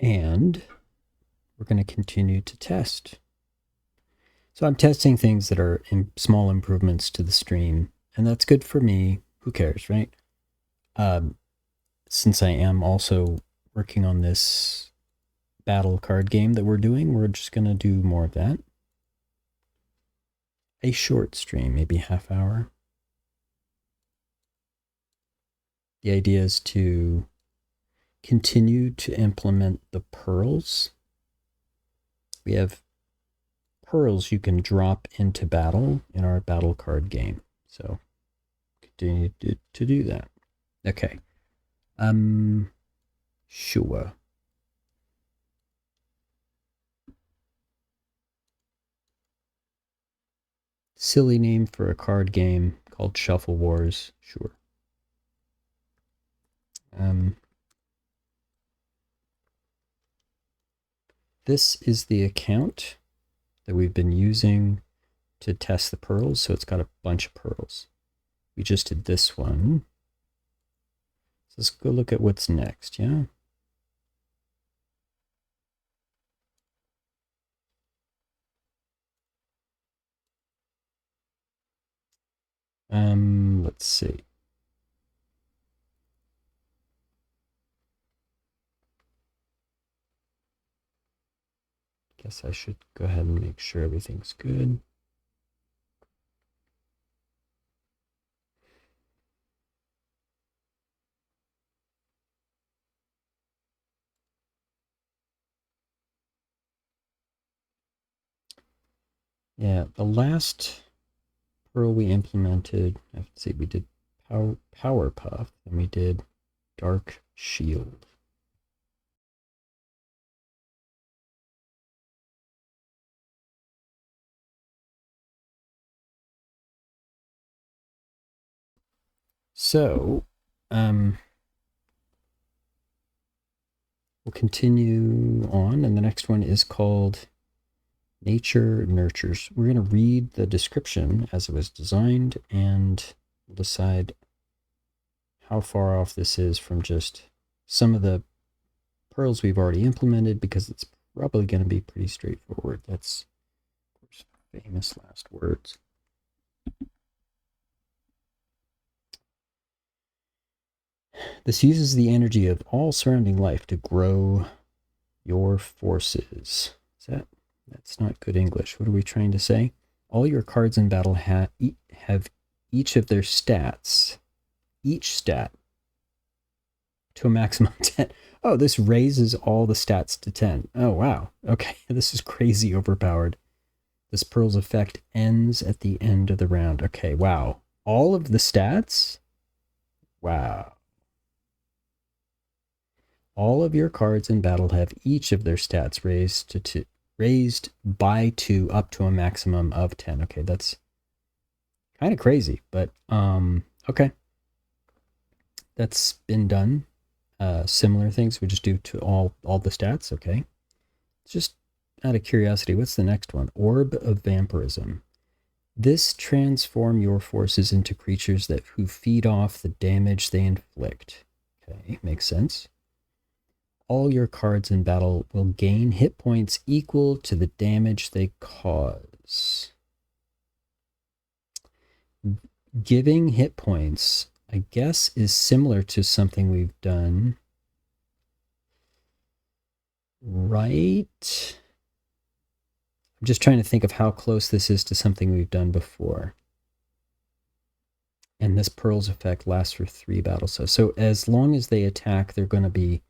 And we're going to continue to test. So I'm testing things that are small improvements to the stream, and that's good for me. Who cares, right? Since I am also working on this battle card game that we're doing, we're just going to do more of that. A short stream, maybe half hour. The idea is to continue to implement the pearls. We have pearls you can drop into battle in our battle card game. So continue to do that. Okay. Sure. Silly name for a card game called Shuffle Wars. Sure. This is the account that we've been using to test the pearls. So it's got a bunch of pearls. We just did this one. So let's go look at what's next, yeah? Let's see. Guess I should go ahead and make sure everything's good. Yeah, the last pearl we implemented, let's see, we did Power Puff, and we did Dark Shield. So, we'll continue on, and the next one is called Nature Nurtures. We're going to read the description as it was designed, and we'll decide how far off this is from just some of the pearls we've already implemented, because it's probably going to be pretty straightforward. That's, of course, famous last words. This uses the energy of all surrounding life to grow your forces. That's not good English. What are we trying to say? All your cards in battle have each of their stats, each stat, to a maximum of 10. Oh, this raises all the stats to 10. Oh, wow. Okay, this is crazy overpowered. This pearl's effect ends at the end of the round. Okay, wow. All of the stats? Wow. All of your cards in battle have each of their stats raised by 2 up to a maximum of 10. Okay, that's kind of crazy, but okay. That's been done. Similar things we just do to all the stats. Okay. Just out of curiosity, what's the next one? Orb of Vampirism. This transform your forces into creatures who feed off the damage they inflict. Okay, makes sense. All your cards in battle will gain hit points equal to the damage they cause. Giving hit points, I guess, is similar to something we've done. Right? I'm just trying to think of how close this is to something we've done before. And this Pearl's effect lasts for 3 battles. So as long as they attack, they're going to be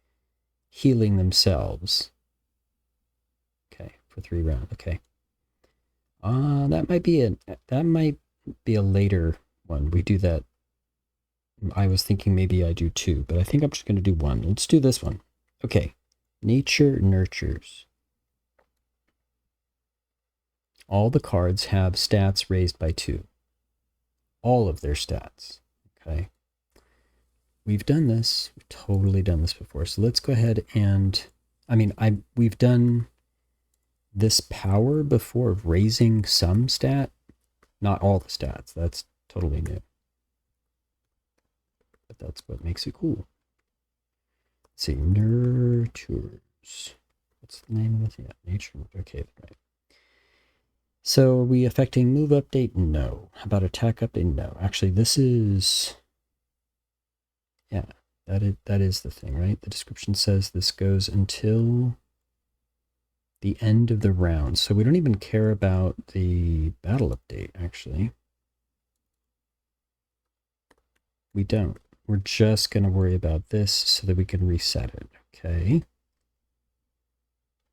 healing themselves. Okay, for 3 rounds. Okay. That might be a later one. We do that. I was thinking maybe I do 2, but I think I'm just going to do 1. Let's do this one. Okay. Nature Nurtures. All the cards have stats raised by 2. All of their stats. Okay. We've done this. We've totally done this before. So let's go ahead and, we've done this power before of raising some stat. Not all the stats. That's totally new. But that's what makes it cool. Let's see. Nurtures. What's the name of this? Yeah, nature. Okay, right. So are we affecting move update? No. How about attack update? No. Actually, this is, yeah, that is the thing, right? The description says this goes until the end of the round. So we don't even care about the battle update, actually. We don't. We're just going to worry about this so that we can reset it. Okay.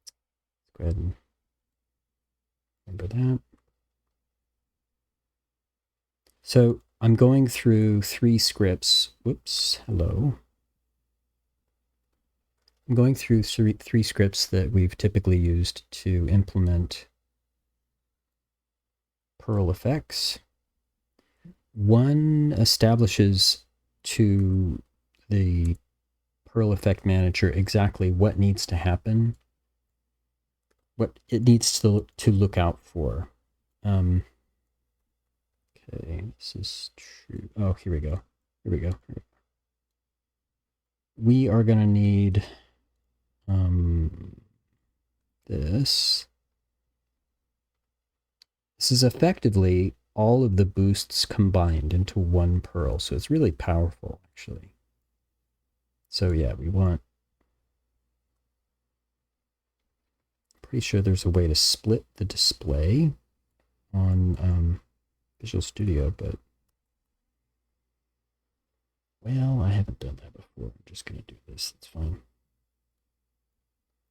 Let's go ahead and remember that. So I'm going through 3 scripts. Whoops, hello. I'm going through 3 scripts that we've typically used to implement Perl effects. One establishes to the Perl effect manager exactly what needs to happen, what it needs to look out for. Okay, this is true. Oh, here we go. Here we go. We are going to need this. This is effectively all of the boosts combined into one Perl, so it's really powerful, actually. So yeah, we want... Pretty sure there's a way to split the display on Visual Studio, but... Well, I haven't done that before. I'm just going to do this. That's fine.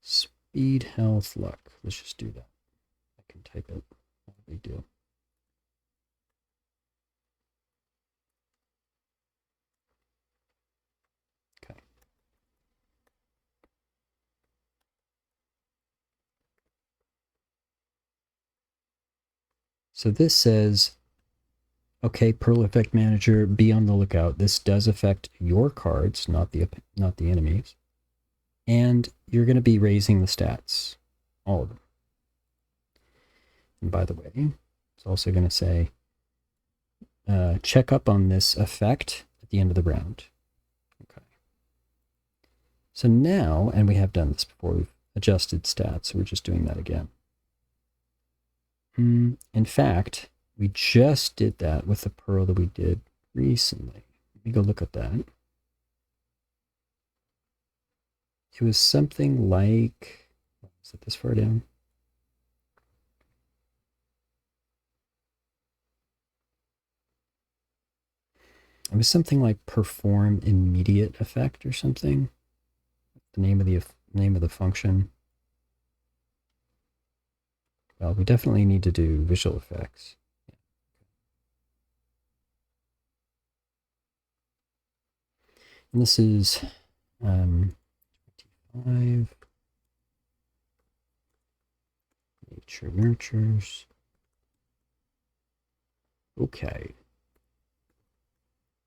Speed, health, luck. Let's just do that. I can type it. Not a big deal. Okay. So this says, okay, Perl Effect Manager, be on the lookout. This does affect your cards, not the enemies. And you're going to be raising the stats. All of them. And by the way, it's also going to say, check up on this effect at the end of the round. Okay. So now, and we have done this before, we've adjusted stats, so we're just doing that again. In fact, we just did that with the Perl that we did recently. Let me go look at that. It was something like, is it this far down? It was something like perform immediate effect or something. The name of the function. Well, we definitely need to do visual effects. And this is 25. Nature nurtures. Okay.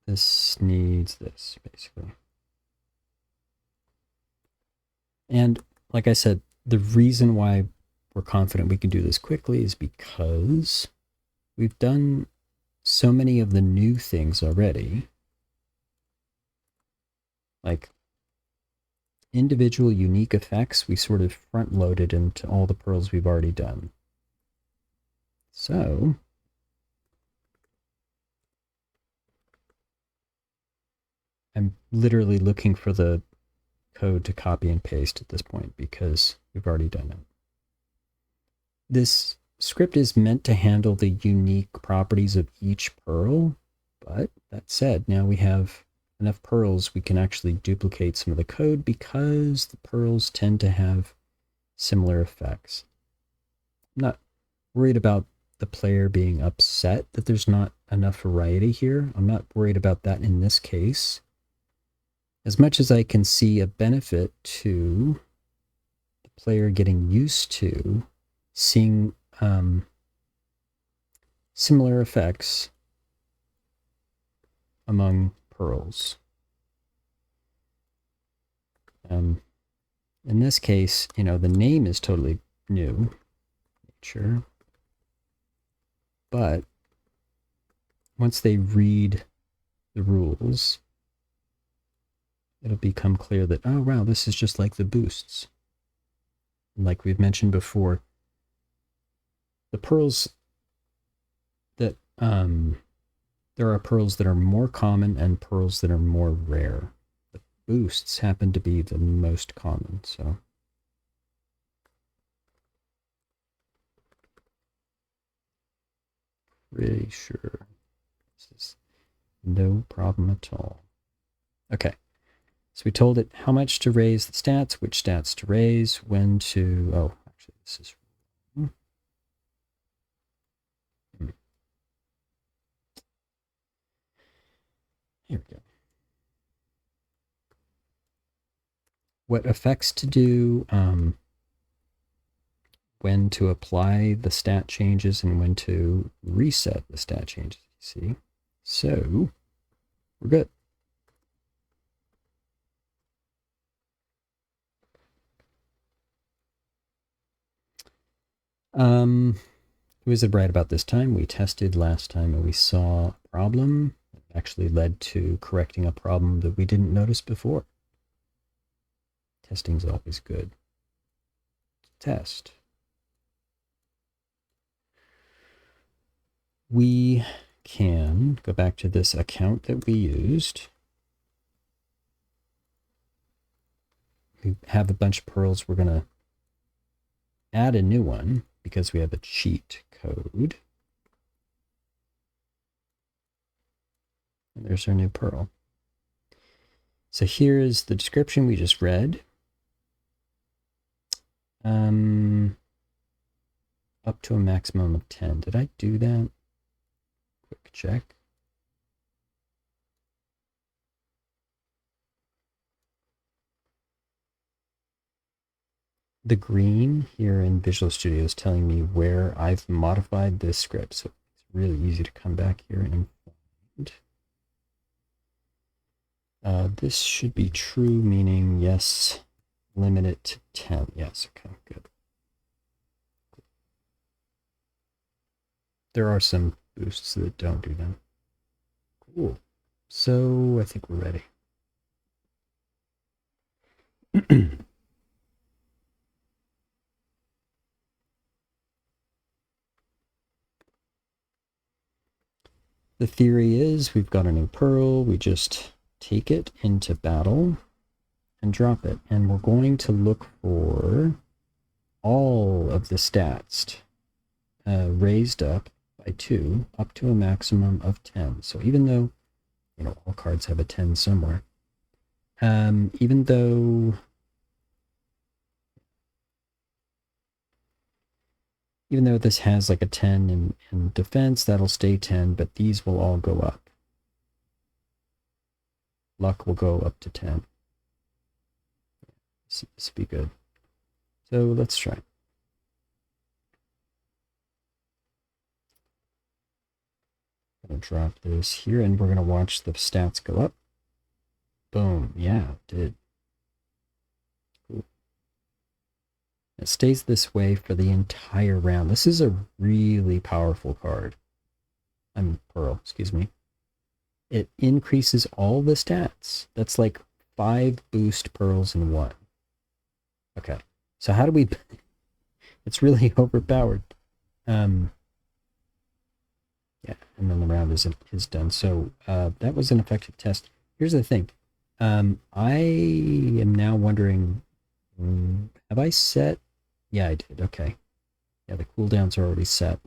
This needs this, basically. And like I said, the reason why we're confident we can do this quickly is because we've done so many of the new things already. Like individual unique effects, we sort of front-loaded into all the Perls we've already done. So I'm literally looking for the code to copy and paste at this point because we've already done it. This script is meant to handle the unique properties of each Perl, but that said, now we have enough Perls we can actually duplicate some of the code because the Perls tend to have similar effects. I'm not worried about the player being upset that there's not enough variety here. I'm not worried about that in this case. As much as I can see a benefit to the player getting used to seeing similar effects among Perls. In this case, you know, the name is totally new. Sure. But once they read the rules, it'll become clear that, oh, wow, this is just like the boosts. like we've mentioned before, the pearls that there are pearls that are more common and pearls that are more rare. The boosts happen to be the most common, so pretty sure this is no problem at all. Okay, so we told it how much to raise the stats, which stats to raise, when to, oh, actually this is, here we go. What effects to do, when to apply the stat changes, and when to reset the stat changes, see? So, we're good. It was right about this time. We tested last time and we saw a problem that actually led to correcting a problem that we didn't notice before. Testing's always good. Test. We can go back to this account that we used. We have a bunch of pearls. We're going to add a new one because we have a cheat code. And there's our new pearl. So here is the description we just read. Up to a maximum of 10. Did I do that? Quick check. The green here in Visual Studio is telling me where I've modified this script. So it's really easy to come back here and find. This should be true, meaning yes, limit it to 10. Yes, okay, good. There are some boosts that don't do that. Cool. So I think we're ready. The theory is we've got a new pearl. We just take it into battle and drop it. And we're going to look for all of the stats raised up by 2 up to a maximum of 10. So even though, you know, all cards have a 10 somewhere, even though this has like a 10 in defense, that'll stay 10, but these will all go up. Luck will go up to 10. This will be good. So let's try. I'm going to drop this here, and we're going to watch the stats go up. Boom. Yeah, it did. Cool. It stays this way for the entire round. This is a really powerful card. Pearl, excuse me. It increases all the stats. That's like 5 boost pearls in 1. Okay, so how do we... It's really overpowered. Yeah, and then the round is done. So that was an effective test. Here's the thing. I am now wondering, have I set? Yeah, I did. Okay. Yeah, the cooldowns are already set.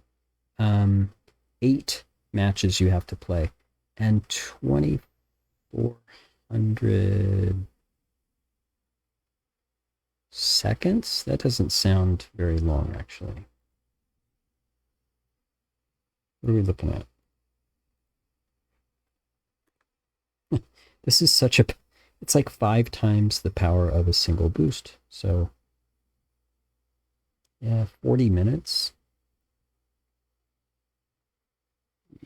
8 matches you have to play, and 2,400 seconds? That doesn't sound very long, actually. What are we looking at? This is such a... It's like 5 times the power of a single boost. So, yeah, 40 minutes.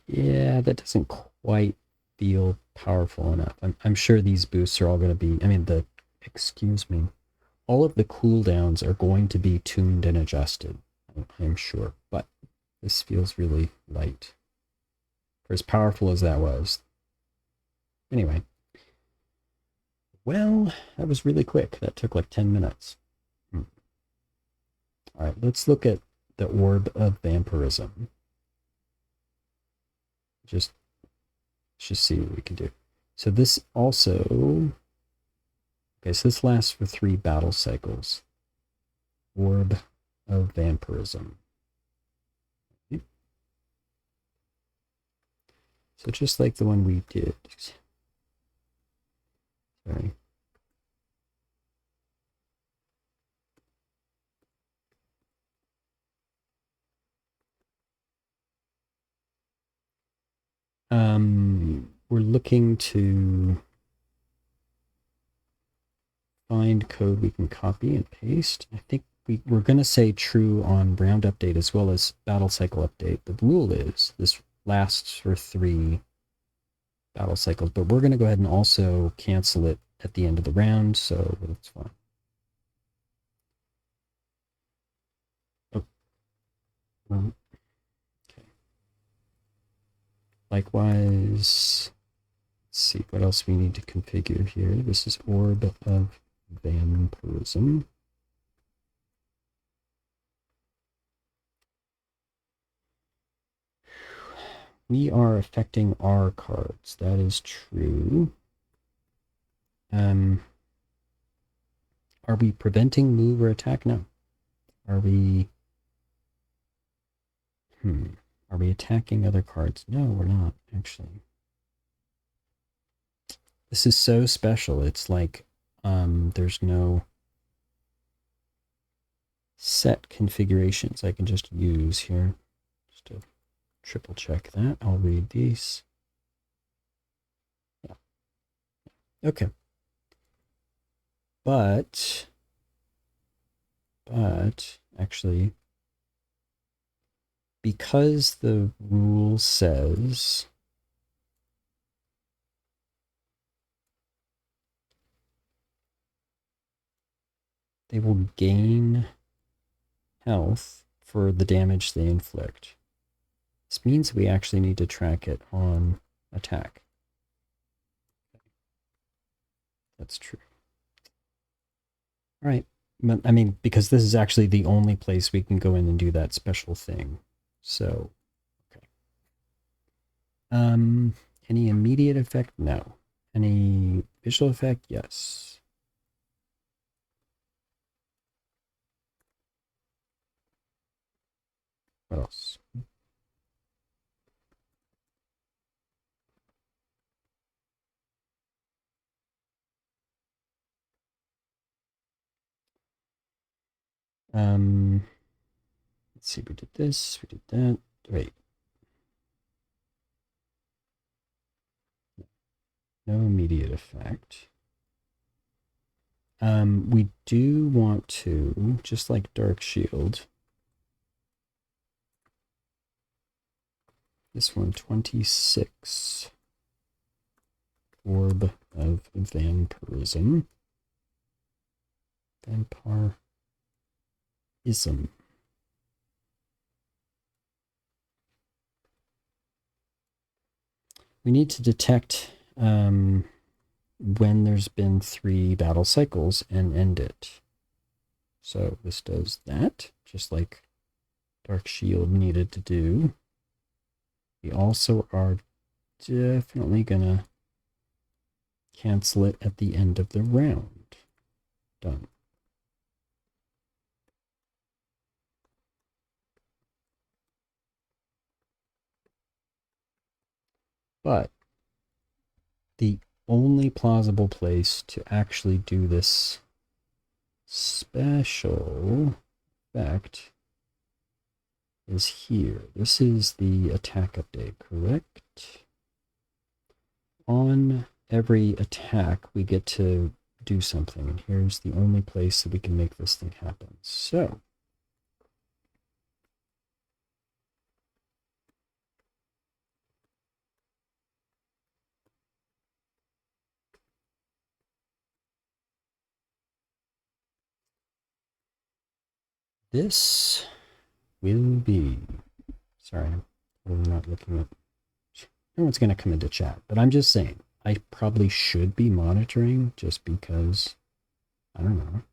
Yeah, that doesn't quite feel powerful enough. I'm sure these boosts are all going to be... excuse me. All of the cooldowns are going to be tuned and adjusted. I'm sure. But this feels really light. For as powerful as that was. Anyway. Well, that was really quick. That took like 10 minutes. All right, let's look at the orb of vampirism. Just see what we can do. So this also, okay, so this lasts for 3 battle cycles. Orb of vampirism. So just like the one we did. Sorry. We're looking to find code we can copy and paste. I think we're going to say true on round update as well as battle cycle update. The rule is this lasts for 3 battle cycles, but we're going to go ahead and also cancel it at the end of the round, so that's fine. Oh. Okay. Likewise, let's see what else we need to configure here. This is orb of vampirism. We are affecting our cards. That is true. Are we preventing move or attack? No. Are we... Are we attacking other cards? No, we're not, actually. This is so special. It's like there's no set configurations I can just use here. Just to triple check that. I'll read these. Yeah. Okay. But actually, because the rule says they will gain health for the damage they inflict, this means we actually need to track it on attack. That's true. All right. I mean, because this is actually the only place we can go in and do that special thing. So, okay. Any immediate effect? No. Any visual effect? Yes. What else? Let's see, we did this, we did that. Wait. No immediate effect. We do want to, just like Dark Shield, this one, 26. Orb of vampirism. Vampirism. We need to detect when there's been 3 battle cycles and end it. So this does that, just like Dark Shield needed to do. We also are definitely gonna cancel it at the end of the round. Done. But the only plausible place to actually do this special effect is here. This is the attack update, correct? On every attack, we get to do something, and here's the only place that we can make this thing happen. So, this will be, sorry, I'm not looking at, no one's going to come into chat, but I'm just saying, I probably should be monitoring just because, I don't know.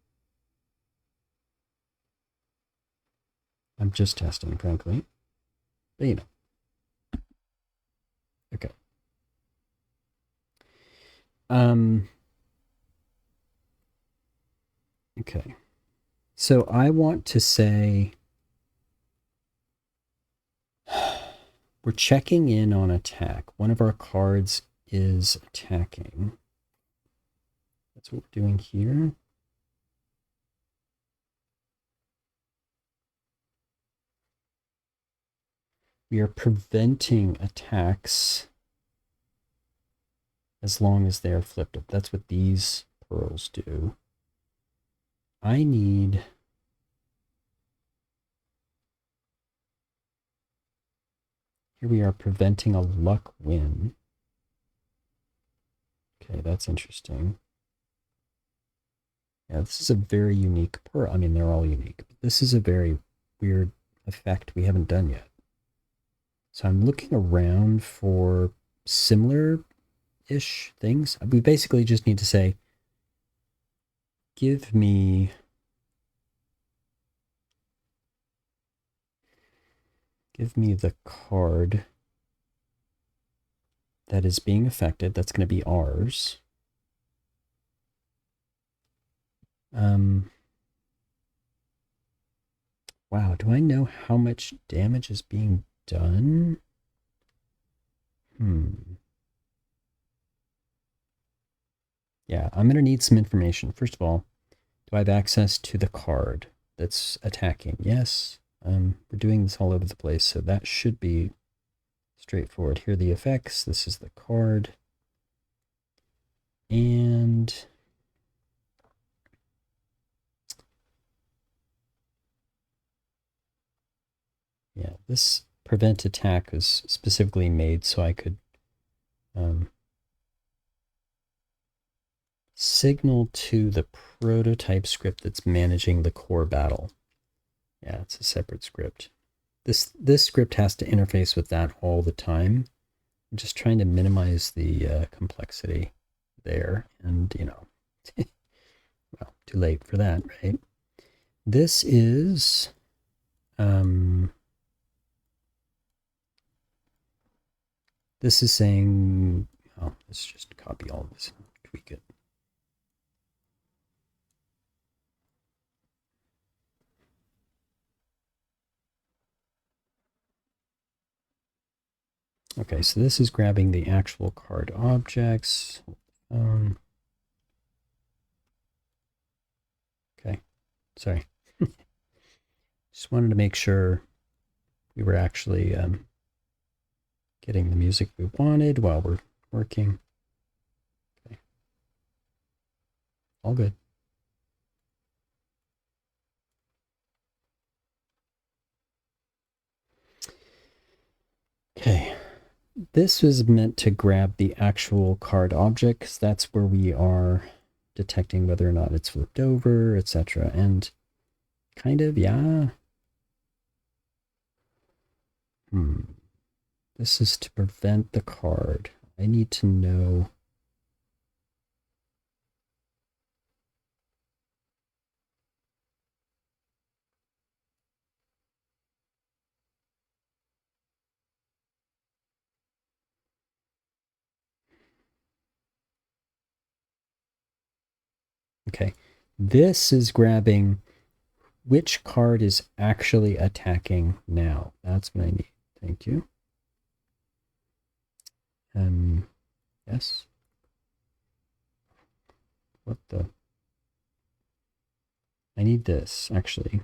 I'm just testing, frankly. But you know. Okay. Okay. So I want to say we're checking in on attack. One of our cards is attacking. That's what we're doing here. We are preventing attacks as long as they are flipped up. That's what these pearls do. I need... Here we are preventing a luck win. Okay, that's interesting. Yeah, this is a very unique pearl. I mean, they're all unique, but this is a very weird effect we haven't done yet. So I'm looking around for similar-ish things. We basically just need to say, give me the card that is being affected. That's going to be ours. Wow, do I know how much damage is being done? Yeah, I'm going to need some information. First of all, do I have access to the card that's attacking? Yes. We're doing this all over the place, so that should be straightforward. Here are the effects. This is the card. And yeah, this prevent attack was specifically made so I could signal to the prototype script that's managing the core battle. Yeah, it's a separate script. This script has to interface with that all the time. I'm just trying to minimize the complexity there, and you know, well, too late for that, right? This is saying, oh, let's just copy all of this and tweak it. Okay, so this is grabbing the actual card objects. Okay, sorry. Just wanted to make sure we were actually getting the music we wanted while we're working. Okay. All good. Okay. This was meant to grab the actual card object, because that's where we are detecting whether or not it's flipped over, etc. And kind of, yeah. This is to prevent the card. I need to know. Okay. This is grabbing which card is actually attacking now. That's what I need. Thank you. Yes. What the? I need this, actually.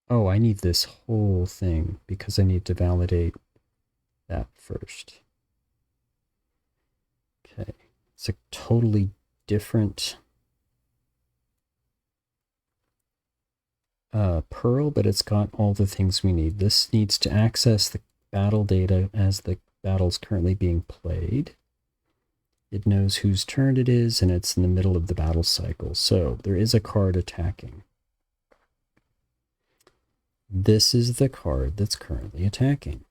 Oh, I need this whole thing because I need to validate that first. Okay. It's a totally different Perl, but it's got all the things we need. This needs to access the battle data as the battle's currently being played. It knows whose turn it is, and it's in the middle of the battle cycle. So there is a card attacking. this is the card that's currently attacking.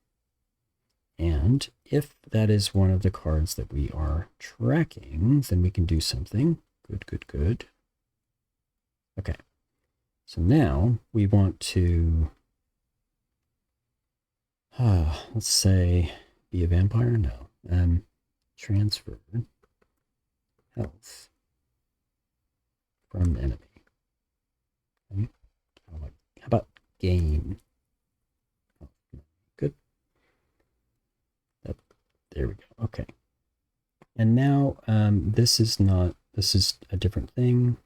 And if that is one of the cards that we are tracking, then we can do something. Good, good, good. Okay. So now we want to, let's say, be a vampire? No. Transfer health from enemy. Okay. How about gain? Good. There we go. Okay. And now this is a different thing.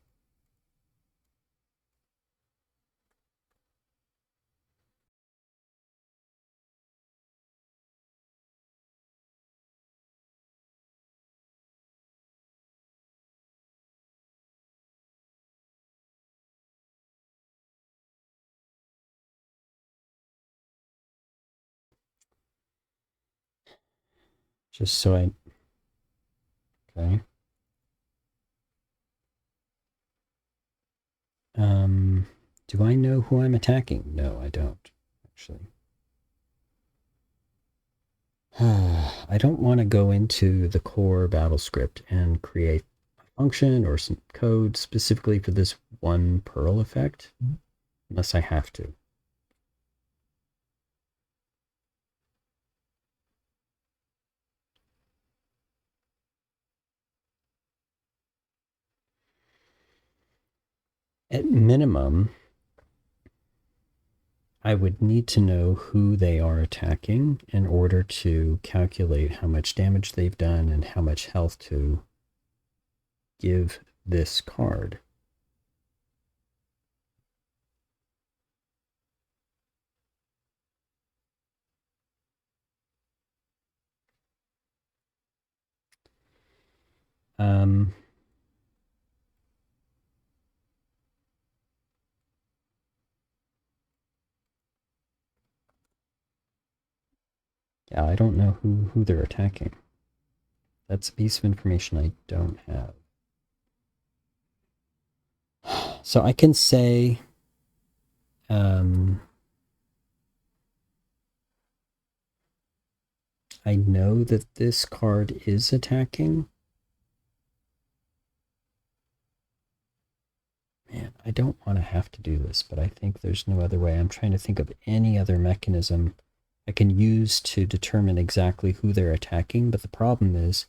Just so okay. Do I know who I'm attacking? No, I don't, actually. I don't want to go into the core battle script and create a function or some code specifically for this one Perl effect, unless I have to. At minimum, I would need to know who they are attacking in order to calculate how much damage they've done and how much health to give this card. Yeah, I don't know who they're attacking. That's a piece of information I don't have. So I can say, I know that this card is attacking. Man, I don't want to have to do this, but I think there's no other way. I'm trying to think of any other mechanism I can use to determine exactly who they're attacking, but the problem is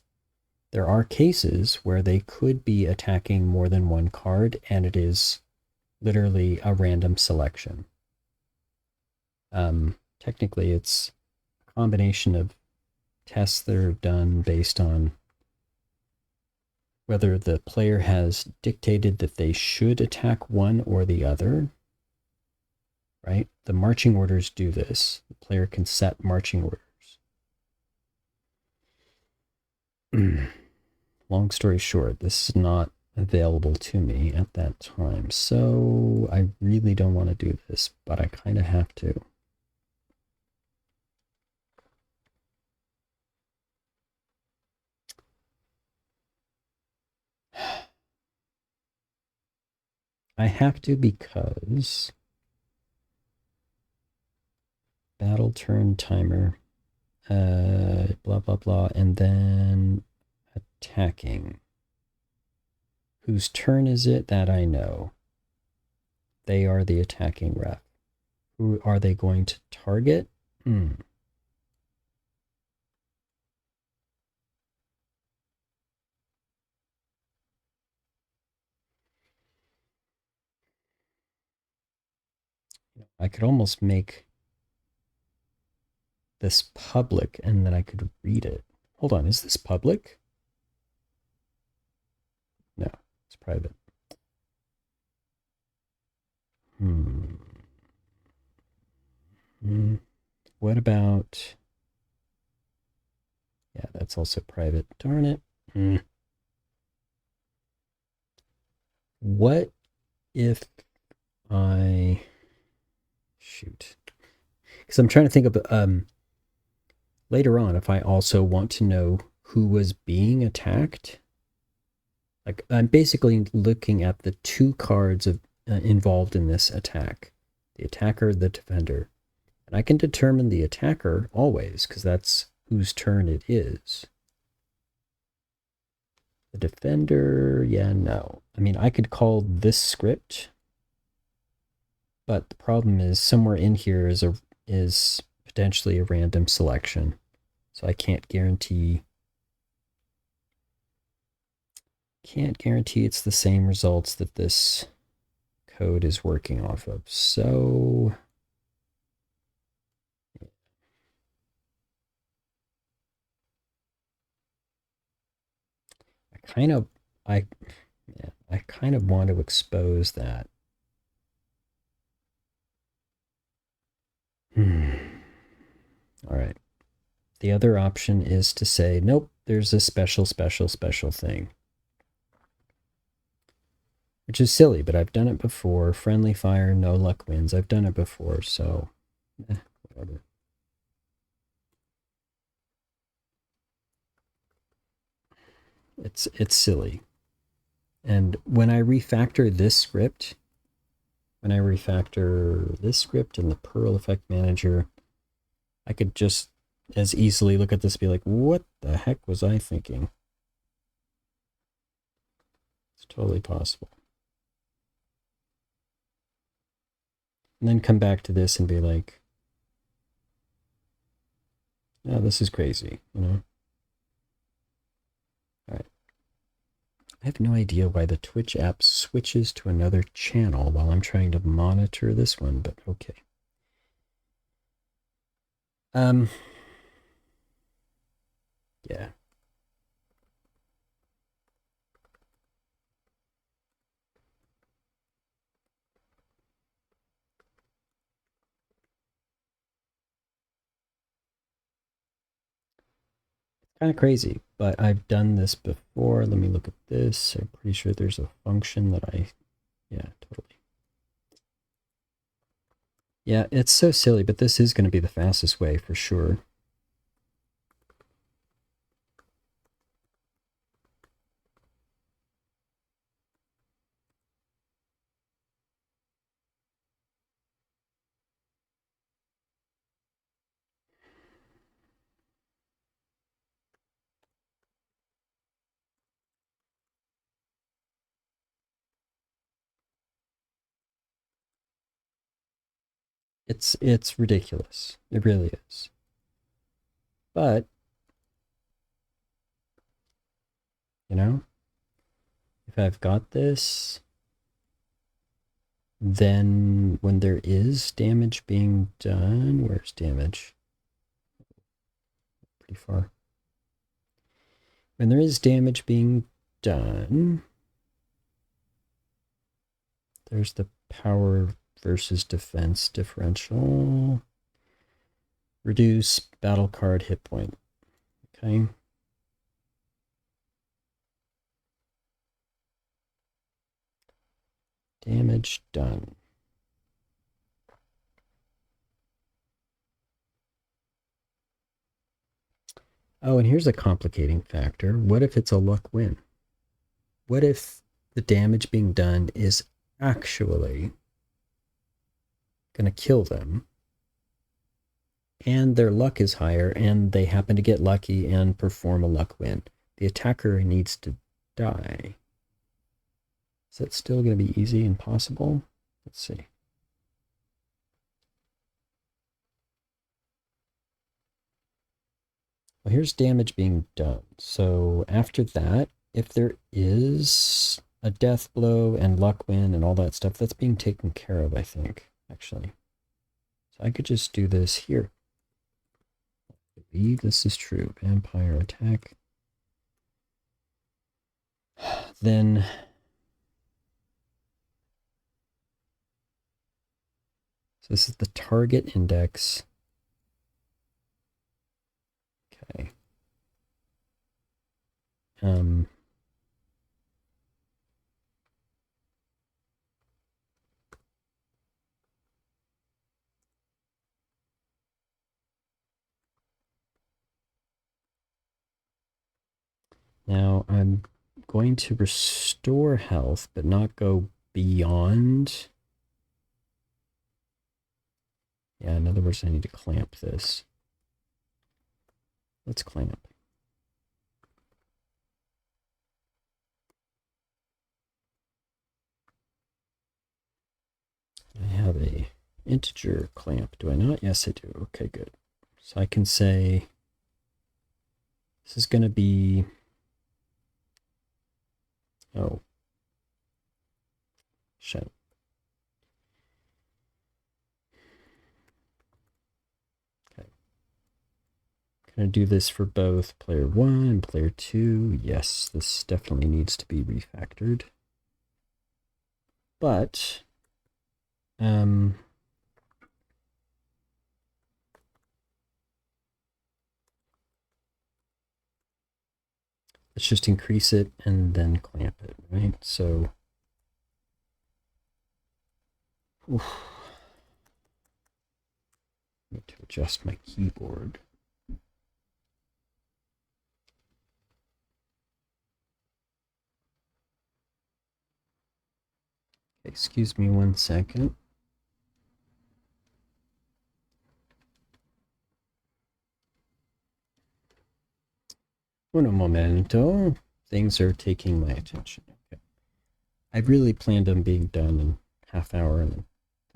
there are cases where they could be attacking more than one card, and it is literally a random selection. Technically, it's a combination of tests that are done based on whether the player has dictated that they should attack one or the other, right? The marching orders do this. The player can set marching orders. Long story short, this is not available to me at that time. So I really don't want to do this, but I kind of have to. I have to because battle turn timer, blah, blah, blah, and then attacking. Whose turn is it? That I know. They are the attacking ref. Who are they going to target? I could almost make this public and then I could read it. Hold on, is this public? No, it's private. What about... Yeah, that's also private. Darn it. What if I... Shoot. Because I'm trying to think of... later on, if I also want to know who was being attacked, like I'm basically looking at the two cards involved in this attack, The attacker, the defender. And I can determine the attacker always, because that's whose turn it is. The defender, yeah, no. I mean, I could call this script, but the problem is somewhere in here is potentially a random selection. So I can't guarantee it's the same results that this code is working off of. So I kind of want to expose that. All right. The other option is to say, nope, there's a special thing. Which is silly, but I've done it before. Friendly fire, no luck wins. I've done it before, so whatever. It's silly. And when I refactor this script, in the Perl Effect Manager, I could just as easily look at this and be like, what the heck was I thinking? It's totally possible. And then come back to this and be like, oh, this is crazy, you know? All right. I have no idea why the Twitch app switches to another channel while I'm trying to monitor this one, but okay. Yeah. Kind of crazy, but I've done this before. Let me look at this. I'm pretty sure there's a function that yeah, totally. Yeah, it's so silly, but this is going to be the fastest way for sure. It's ridiculous. It really is. But you know, if I've got this, then when there is damage being done, where's damage? Pretty far. When there is damage being done, there's the power versus defense differential. Reduce battle card hit point. Okay. Damage done. Oh, and here's a complicating factor. What if it's a luck win? What if the damage being done is actually going to kill them, and their luck is higher, and they happen to get lucky and perform a luck win? The attacker needs to die. Is that still going to be easy and possible? Let's see. Well, here's damage being done. So after that, if there is a death blow and luck win and all that stuff, that's being taken care of, I think, actually. So I could just do this here. I believe this is true. Vampire attack. Then so this is the target index. Okay. Now I'm going to restore health, but not go beyond Yeah, in other words, I need to clamp this. Let's clamp. I have a integer clamp, do I not? Yes, I do. Okay, good. So I can say this is going to be, oh, shit. Okay. Going to do this for both player 1 and player 2. Yes, this definitely needs to be refactored. But, let's just increase it and then clamp it, right? So, oof. I need to adjust my keyboard. Excuse me 1 second. Uno momento. Things are taking my attention. Okay. I really planned on being done in half hour, and then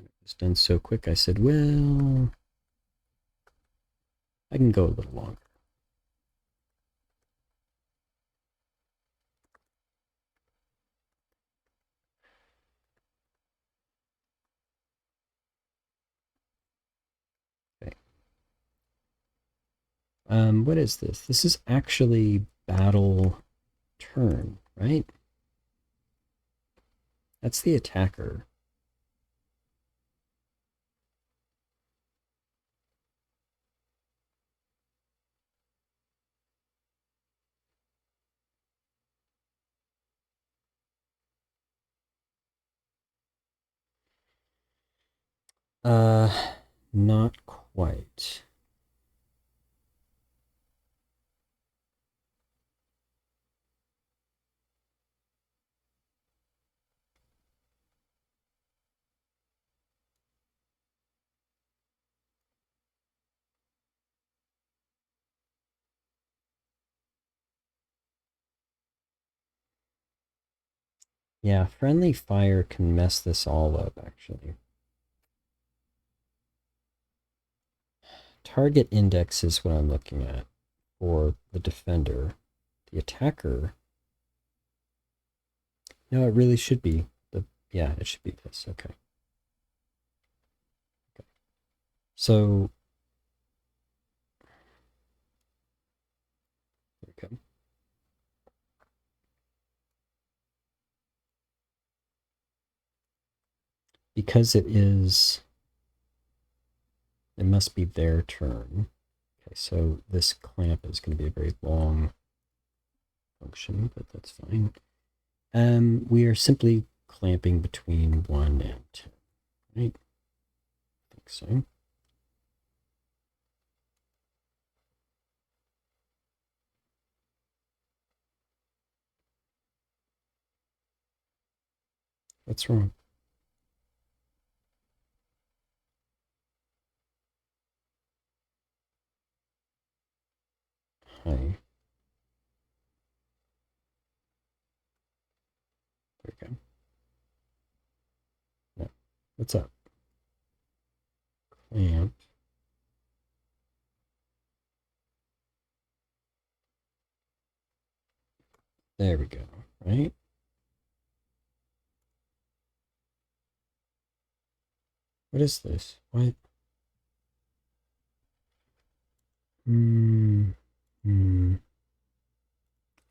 it was done so quick. I said, well, I can go a little longer. Okay. What is this? This is actually battle turn, right? That's the attacker. Not quite. Yeah, friendly fire can mess this all up, actually. Target index is what I'm looking at for the defender. The attacker, no, it really should be yeah, it should be this. Okay. So there we go. Because it must be their turn. Okay, so this clamp is going to be a very long function, but that's fine. We are simply clamping between 1 and 10, right? I think so. What's wrong? Hi. There we go. No. What's up? Clamp. There we go, right? What is this? What?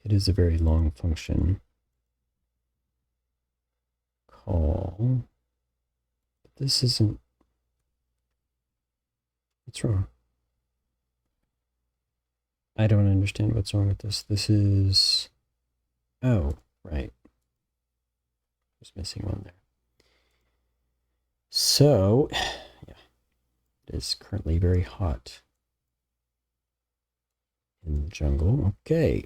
It is a very long function. Call. But this isn't. What's wrong? I don't understand what's wrong with this. This is. Oh, right. Just missing one there. So, yeah, it is currently very hot in the jungle. Okay.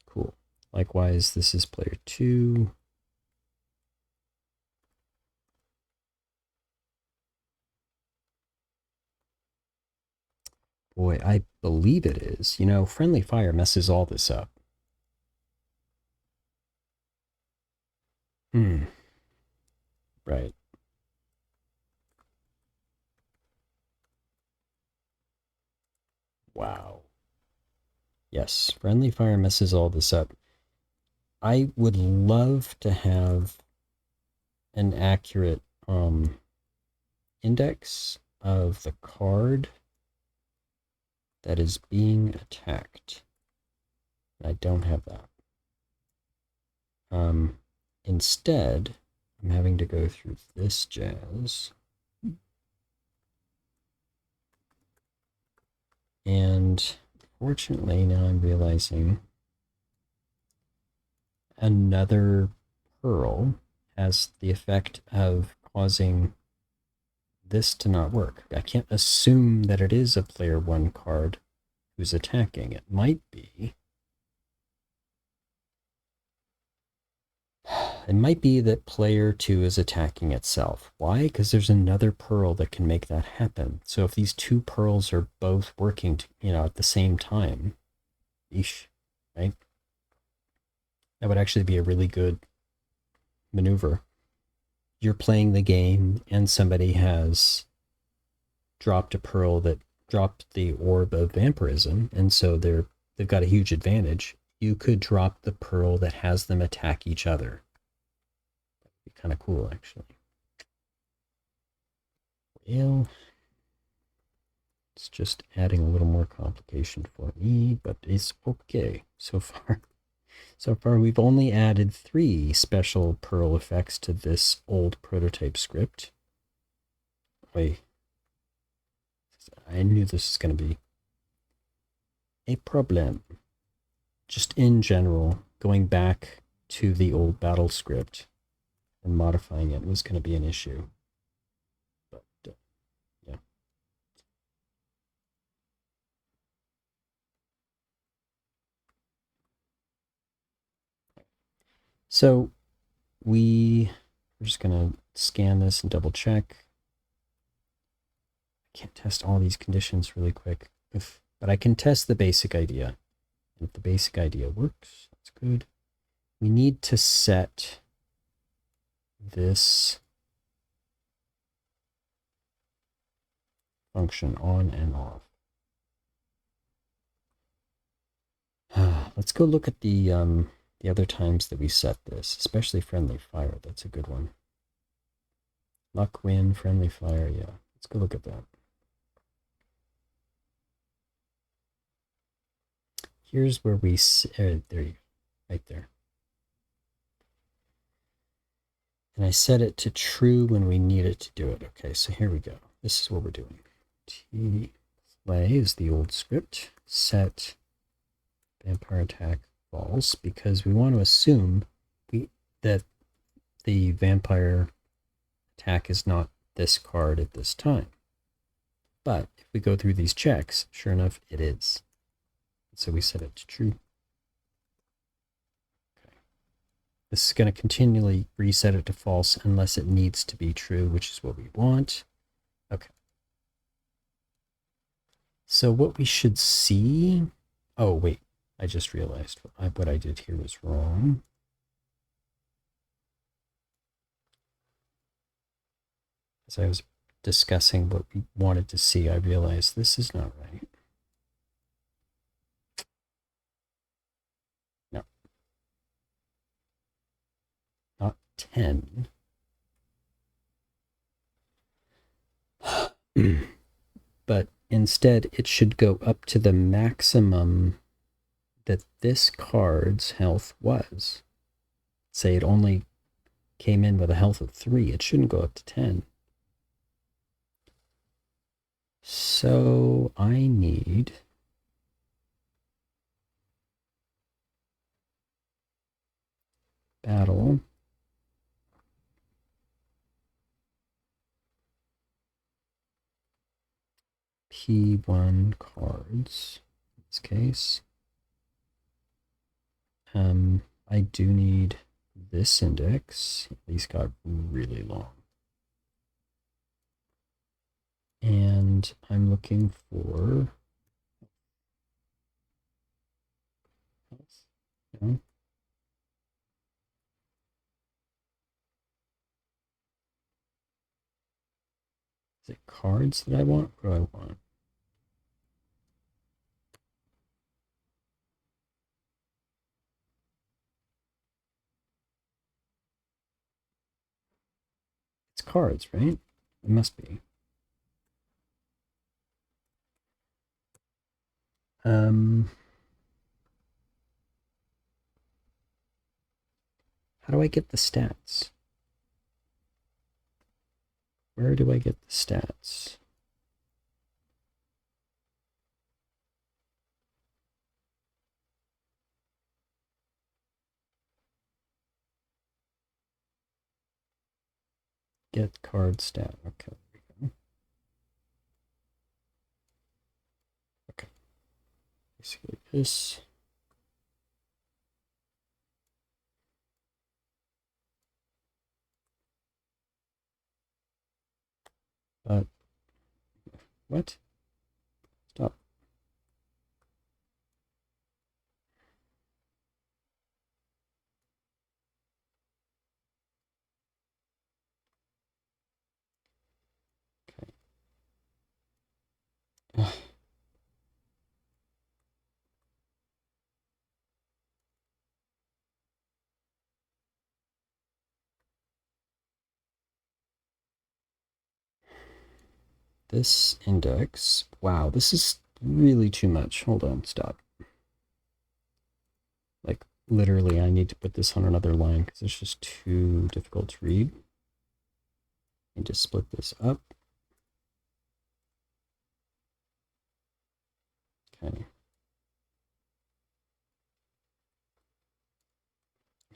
Cool. Likewise, this is player 2. Boy, I believe it is. You know, friendly fire messes all this up. Hmm. Right. Wow. Yes, friendly fire messes all this up. I would love to have an accurate index of the card that is being attacked. I don't have that. Instead, I'm having to go through this jazz. And fortunately, now I'm realizing another pearl has the effect of causing this to not work. I can't assume that it is a player one card who's attacking. It might be. It might be that player two is attacking itself. Why? Because there's another pearl that can make that happen. So if these two pearls are both working, at the same time, eesh, right? That would actually be a really good maneuver. You're playing the game and somebody has dropped a pearl that dropped the orb of vampirism, and so they've got a huge advantage. You could drop the pearl that has them attack each other. That'd be kind of cool, actually. Well, it's just adding a little more complication for me, but it's okay so far. So far, we've only added 3 special pearl effects to this old prototype script. Wait, I knew this was going to be a problem. Just in general, going back to the old battle script and modifying it was going to be an issue. But, yeah. So we're just going to scan this and double check. I can't test all these conditions really quick, but I can test the basic idea. And if the basic idea works, that's good. We need to set this function on and off. Let's go look at the other times that we set this, especially friendly fire. That's a good one. Luck, win, friendly fire. Yeah, let's go look at that. Here's where we there you go, right there. And I set it to true when we need it to do it. Okay, so here we go. This is what we're doing. Play is the old script. Set vampire attack false because we want to assume that the vampire attack is not this card at this time. But if we go through these checks, sure enough, it is. So we set it to true. Okay. This is going to continually reset it to false unless it needs to be true, which is what we want. Okay. So what we should see... Oh, wait. I just realized what I did here was wrong. As I was discussing what we wanted to see, I realized this is not right. No. Not 10. But instead, it should go up to the maximum that this card's health was. Say it only came in with a health of 3. It shouldn't go up to 10. So I need battle P1 cards in this case. I do need this index. These got really long. And I'm looking for Health. No. Is it cards that I want? What do I want? It's cards, right? It must be. How do I get the stats? Where do I get the stats? Get card stat. Okay. Okay. Basically this. But what? Stop. Okay. This index. Wow, this is really too much. Hold on, stop. Like, literally, I need to put this on another line because it's just too difficult to read. And just split this up. Okay. I'm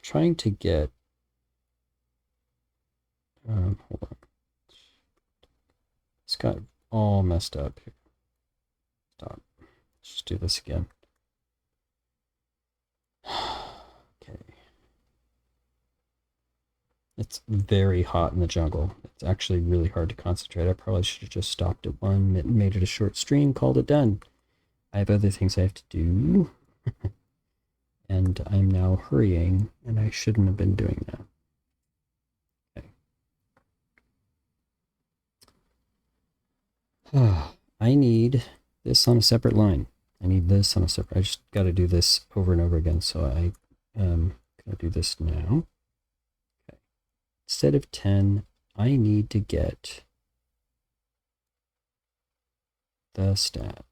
trying to get. Hold on. It's got all messed up here. Stop. Let's just do this again. Okay. It's very hot in the jungle. It's actually really hard to concentrate. I probably should have just stopped at one, made it a short stream, called it done. I have other things I have to do. And I'm now hurrying, and I shouldn't have been doing that. Okay. I need this on a separate line. I need this on a separate. I just got to do this over and over again. So I am going to do this now. Okay. Instead of 10, I need to get the stat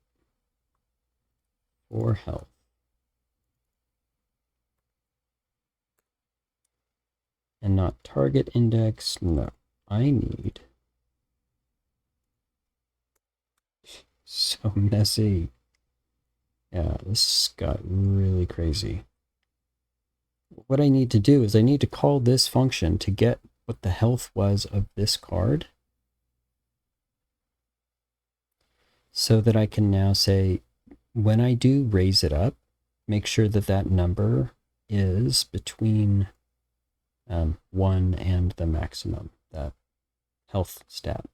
for health. And not target index. No, I need. So messy. Yeah, this got really crazy. What I need to do is I need to call this function to get what the health was of this card, so that I can now say, when I do raise it up, make sure that that number is between 1 and the maximum, that health stat.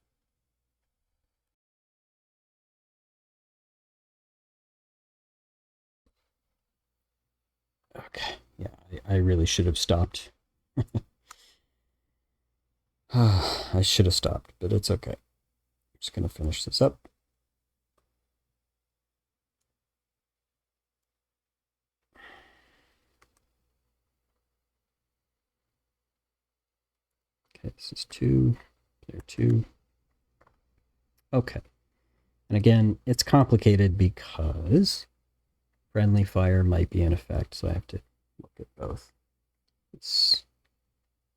Okay, yeah, I really should have stopped. I should have stopped, but it's okay. I'm just going to finish this up. Okay, this is 2, player 2. Okay. And again, it's complicated because friendly fire might be in effect, so I have to look at both. This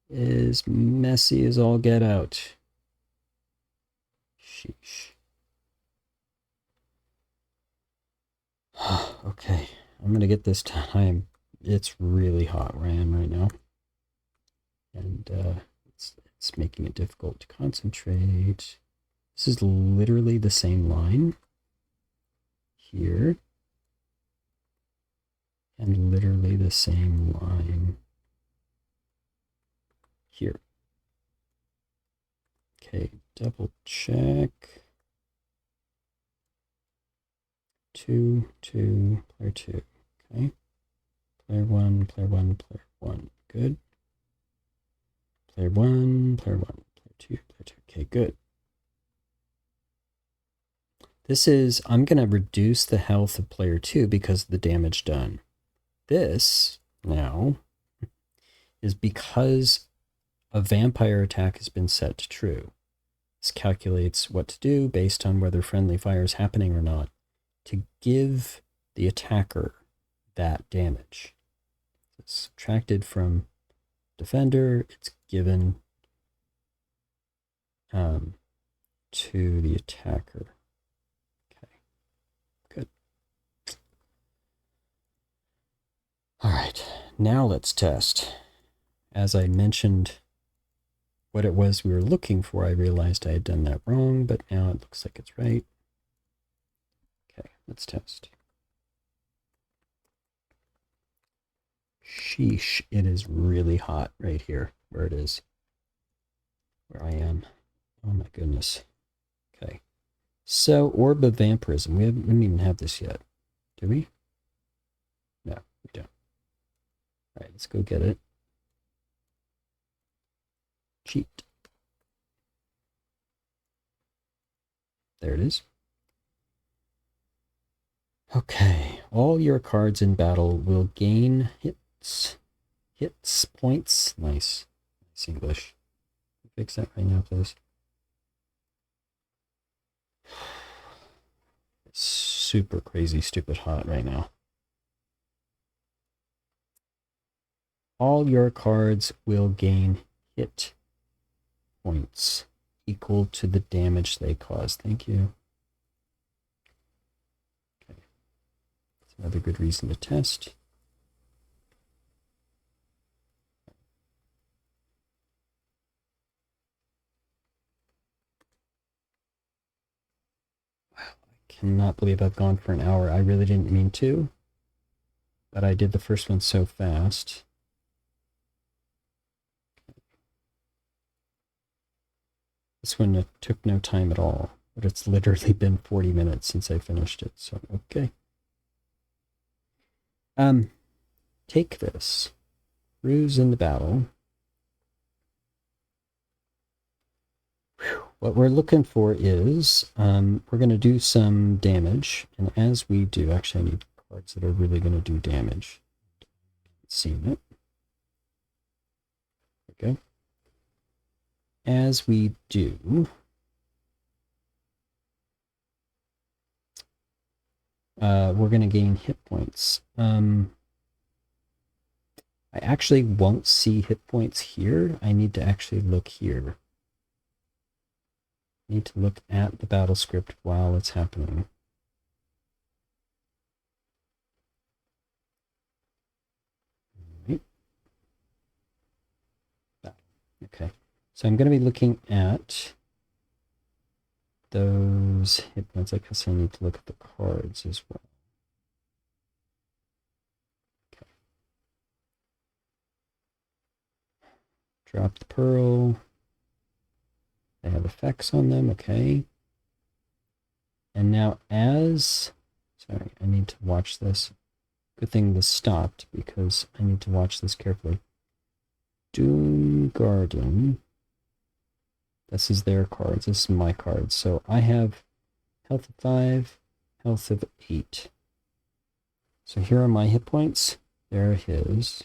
is messy as all get out. Sheesh. Okay, I'm going to get this time. It's really hot where I am right now. And it's making it difficult to concentrate. This is literally the same line here. And literally the same line here. Okay, double check. 2, 2, player 2. Okay. Player one, player one, player one. Good. Player one, player one, player two, player two. Okay, good. This is, I'm going to reduce the health of player two because of the damage done. This, now, is because a vampire attack has been set to true. This calculates what to do based on whether friendly fire is happening or not to give the attacker that damage. It's subtracted from defender, it's given to the attacker. Okay, good. All right, now let's test. As I mentioned what it was we were looking for, I realized I had done that wrong, but now it looks like it's right. Okay, let's test. Sheesh, it is really hot right here where it is, where I am. Oh my goodness. Okay. So, Orb of Vampirism. We don't even have this yet. Do we? No, we don't. All right, let's go get it. Cheat. There it is. Okay. All your cards in battle will gain hits. Hits, points. Nice. Nice English. Fix that right now, please. It's super crazy, stupid hot right now. All your cards will gain hit points equal to the damage they cause. Thank you. Okay. That's another good reason to test. Wow, I cannot believe I've gone for an hour. I really didn't mean to, but I did the first one so fast. This one took no time at all, but it's literally been 40 minutes since I finished it, so okay. Take this. Ruse in the battle. Whew. What we're looking for is, we're going to do some damage, and as we do, actually I need cards that are really going to do damage. Seeing it. There we go. As we do, we're going to gain hit points. I actually won't see hit points here. I need to actually look here. I need to look at the battle script while it's happening. Right. Okay. So I'm going to be looking at those hit points. I guess I need to look at the cards as well. Okay. Drop the pearl. They have effects on them. Okay. And now sorry, I need to watch this. Good thing this stopped because I need to watch this carefully. Doom Garden. This is their cards. This is my cards. So I have health of 5, health of 8. So here are my hit points. There are his.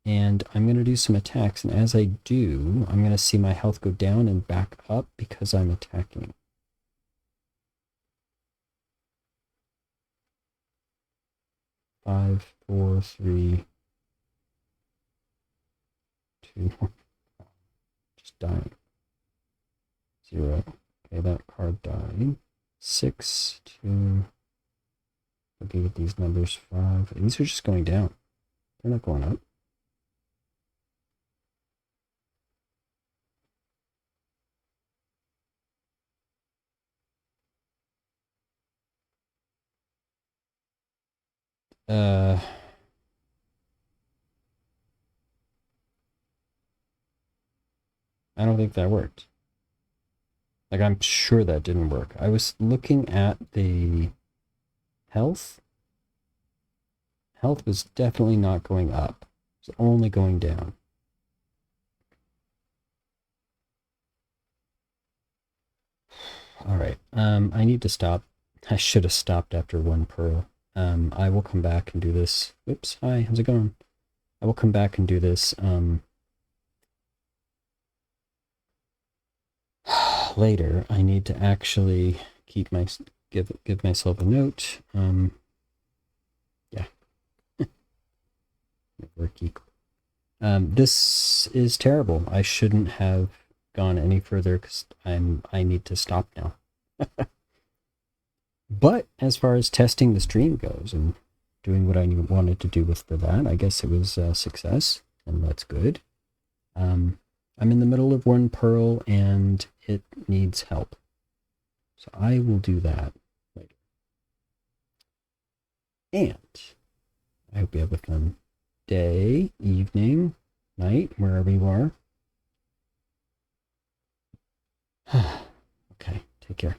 And I'm going to do some attacks. And as I do, I'm going to see my health go down and back up because I'm attacking. Five, four, three, two, just dying. 0. Okay, that card died. 6, 2. Looking at these numbers, 5. These are just going down. They're not going up. I don't think that worked. Like, I'm sure that didn't work. I was looking at the health, Health was definitely not going up. It was only going down. All right. I need to stop. I should have stopped after one pearl. I will come back and do this. Oops. Hi. How's it going? I will come back and do this. Later. I need to actually give myself a note. Yeah. Worky. This is terrible. I shouldn't have gone any further because I need to stop now. But as far as testing the stream goes and doing what I wanted to do for that, I guess it was a success, and that's good. I'm in the middle of one pearl and it needs help. So I will do that later. And I hope you have a fun day, evening, night, wherever you are. Okay, take care.